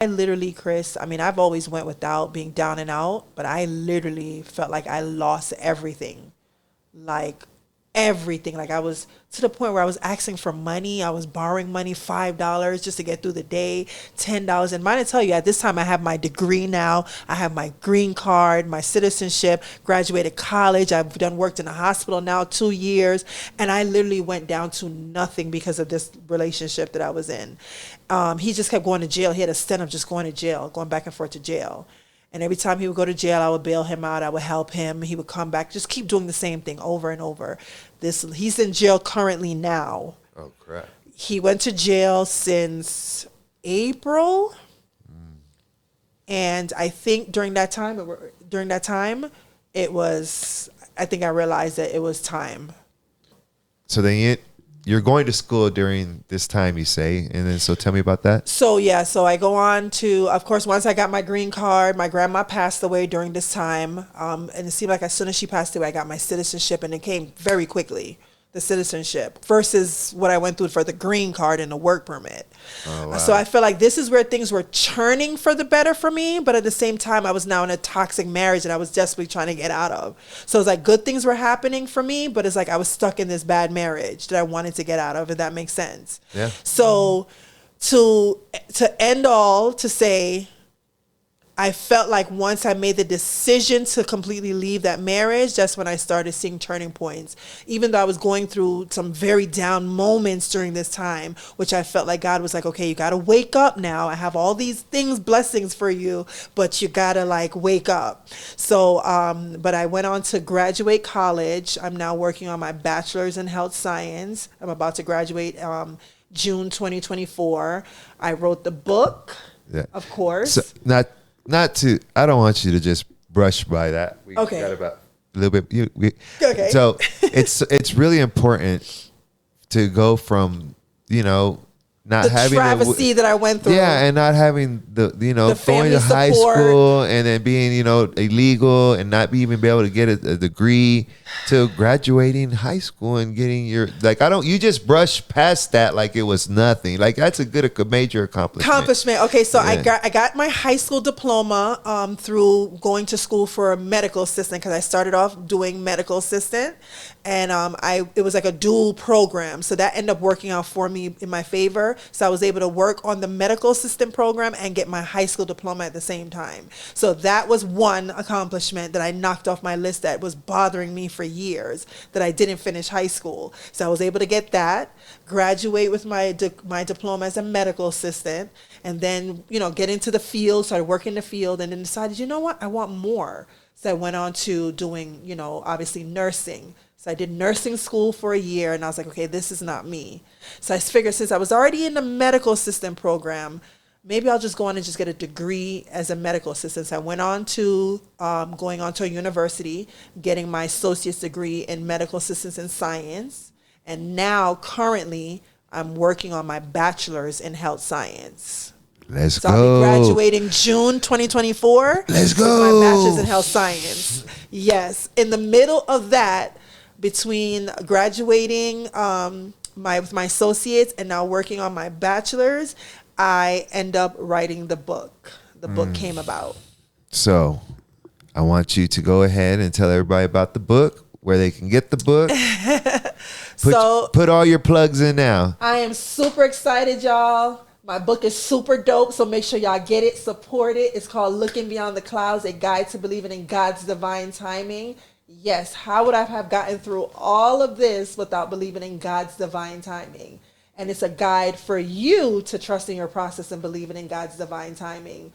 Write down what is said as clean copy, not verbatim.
I literally, Chris, I mean, I've always went without being down and out, but I literally felt like I lost everything. Like everything. Like I was to the point where I was asking for money. I was borrowing money, $5 just to get through the day, $10. And mind to tell you, at this time I have my degree now. I have my green card, my citizenship, graduated college. I've done worked in a hospital now 2 years. And I literally went down to nothing because of this relationship that I was in. He just kept going to jail. He had a stint of just going to jail, going back and forth to jail. And every time he would go to jail, I would bail him out. I would help him. He would come back, just keep doing the same thing over and over. He's in jail currently now. Oh crap! He went to jail since April, and I think during that time, it was. I think I realized that it was time. So then you're going to school during this time, you say, and then so tell me about that. So yeah, so I go on to, of course, once I got my green card, my grandma passed away during this time, and it seemed like as soon as she passed away, I got my citizenship, and it came very quickly. The citizenship versus what I went through for the green card and the work permit. Oh, wow. So I feel like this is where things were churning for the better for me, but at the same time, I was now in a toxic marriage that I was desperately trying to get out of. So it's like good things were happening for me, but it's like I was stuck in this bad marriage that I wanted to get out of, if that makes sense. Yeah. So to end all, to say, I felt like once I made the decision to completely leave that marriage, that's when I started seeing turning points. Even though I was going through some very down moments during this time, which I felt like God was like, okay, you got to wake up now. I have all these things, blessings for you, but you got to like wake up. So, but I went on to graduate college. I'm now working on my bachelor's in health science. I'm about to graduate June 2024. I wrote the book, Yeah. of course. So, not to. I don't want you to just brush by that. We Okay. got about a little bit. Okay. So it's really important to go from not The having travesty that I went through. Yeah, and not having the The going family to high support. school and then being illegal and not even be able to get a degree, to graduating high school and getting your you just brush past that like it was nothing. Like that's a major accomplishment. Okay, so Yeah. I got my high school diploma through going to school for a medical assistant, because I started off doing medical assistant, and it was like a dual program, so that ended up working out for me in my favor. So I was able to work on the medical assistant program and get my high school diploma at the same time. So that was one accomplishment that I knocked off my list that was bothering me for years, that I didn't finish high school. So I was able to get that, graduate with my diploma as a medical assistant, and then get into the field, started working in the field, and then decided, you know what, I want more. So I went on to doing obviously nursing. So I did nursing school for a year, and I was like, okay, this is not me. So I figured, since I was already in the medical assistant program, maybe I'll just go on and just get a degree as a medical assistant. So I went on to going on to a university, getting my associate's degree in medical assistance in science. And now currently I'm working on my bachelor's in health science. Let's So go. I'll be graduating June 2024. Let's with go. my bachelor's in health science. Yes. In the middle of that, between graduating with my associates and now working on my bachelor's, I end up writing the book. The book came about. So I want you to go ahead and tell everybody about the book, where they can get the book. Put all your plugs in now. I am super excited, y'all. My book is super dope, so make sure y'all get it, support it. It's called Looking Beyond the Clouds, A Guide to Believing in God's Divine Timing. Yes, how would I have gotten through all of this without believing in God's divine timing? And it's a guide for you to trust in your process and believing in God's divine timing